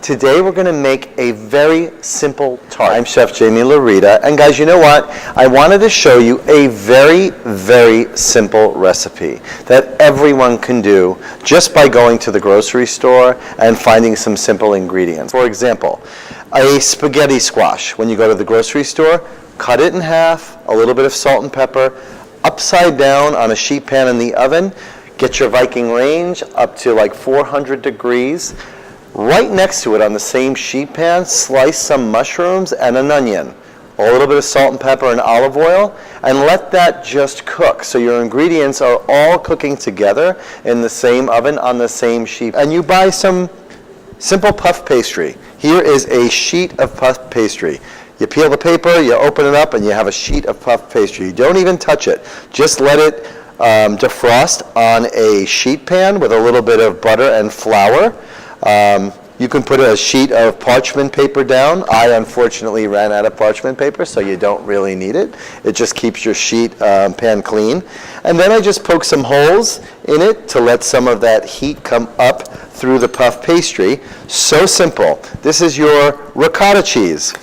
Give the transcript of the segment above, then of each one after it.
Today we're going to make a very simple tart. I'm Chef Jaime Laurita, and guys, you know what? I wanted to show you a very, very simple recipe that everyone can do just by going to the grocery store and finding some simple ingredients. For example, a spaghetti squash. When you go to the grocery store, cut it in half, a little bit of salt and pepper, upside down on a sheet pan in the oven. Get your Viking range up to like 400 degrees. Right next to it on the same sheet pan, slice some mushrooms and an onion, a little bit of salt and pepper and olive oil, and let that just cook. So your ingredients are all cooking together in the same oven on the same sheet. And you buy some simple puff pastry. Here is a sheet of puff pastry. You peel the paper, you open it up, and you have a sheet of puff pastry. You don't even touch it. Just let it defrost on a sheet pan with a little bit of butter and flour. You can put a sheet of parchment paper down. I unfortunately ran out of parchment paper, so you don't really need it. It just keeps your sheet pan clean. And then I just poke some holes in it to let some of that heat come up through the puff pastry. So simple. This is your ricotta cheese.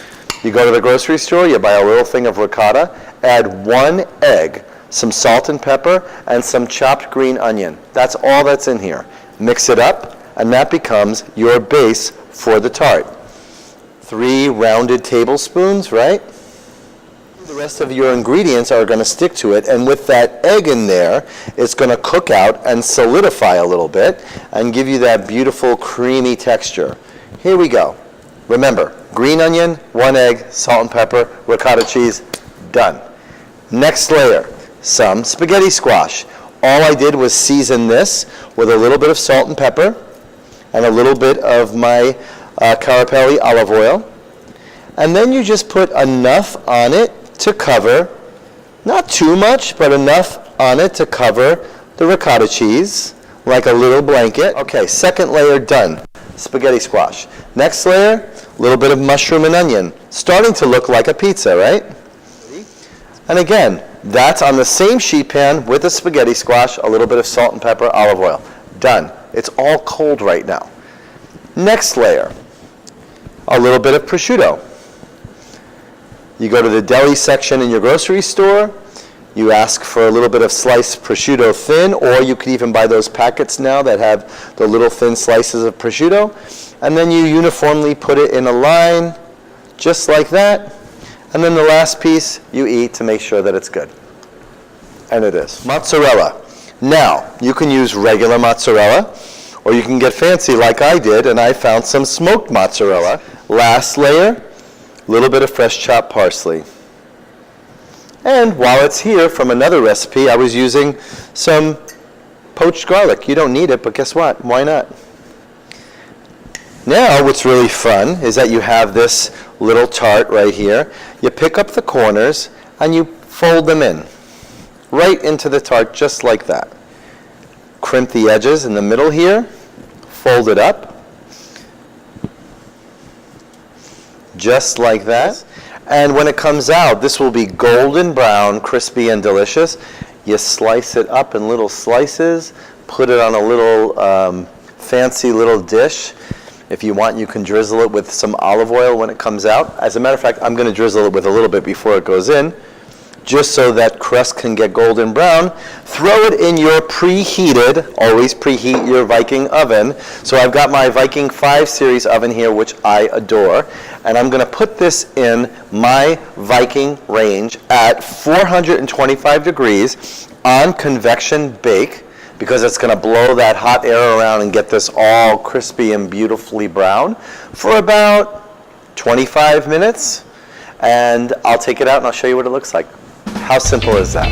You go to the grocery store, you buy a little thing of ricotta, add 1 egg, some salt and pepper, and some chopped green onion. That's all that's in here. Mix it up, and that becomes your base for the tart. 3 rounded tablespoons, right? The rest of your ingredients are going to stick to it, and with that egg in there, it's going to cook out and solidify a little bit and give you that beautiful creamy texture. Here we go. Remember, green onion, 1 egg, salt and pepper, ricotta cheese, done. Next layer, some spaghetti squash. All I did was season this with a little bit of salt and pepper and a little bit of my Carapelli olive oil. And then you just put enough on it to cover, not too much, but enough on it to cover the ricotta cheese, like a little blanket. Okay, second layer done. Spaghetti squash. Next layer, a little bit of mushroom and onion. Starting to look like a pizza, right? And again, that's on the same sheet pan with the spaghetti squash, a little bit of salt and pepper, olive oil. Done. It's all cold right now. Next layer, a little bit of prosciutto. You go to the deli section in your grocery store, you ask for a little bit of sliced prosciutto thin, or you could even buy those packets now that have the little thin slices of prosciutto, and then you uniformly put it in a line, just like that, and then the last piece you eat to make sure that it's good. And it is. Mozzarella. Now, you can use regular mozzarella, or you can get fancy like I did, and I found some smoked mozzarella. Last layer, a little bit of fresh chopped parsley. And while it's here from another recipe, I was using some poached garlic. You don't need it, but guess what? Why not? Now, what's really fun is that you have this little tart right here. You pick up the corners and you fold them in, right into the tart, just like that. Crimp the edges in the middle here, fold it up, just like that. And when it comes out, this will be golden brown, crispy and delicious. You slice it up in little slices, put it on a little fancy little dish. If you want, you can drizzle it with some olive oil when it comes out. As a matter of fact, I'm going to drizzle it with a little bit before it goes in, just so that crust can get golden brown. Throw it in your preheated, always preheat your Viking oven. So I've got my Viking 5 series oven here, which I adore. And I'm going to put this in my Viking range at 425 degrees on convection bake, because it's going to blow that hot air around and get this all crispy and beautifully brown for about 25 minutes. And I'll take it out and I'll show you what it looks like. How simple is that?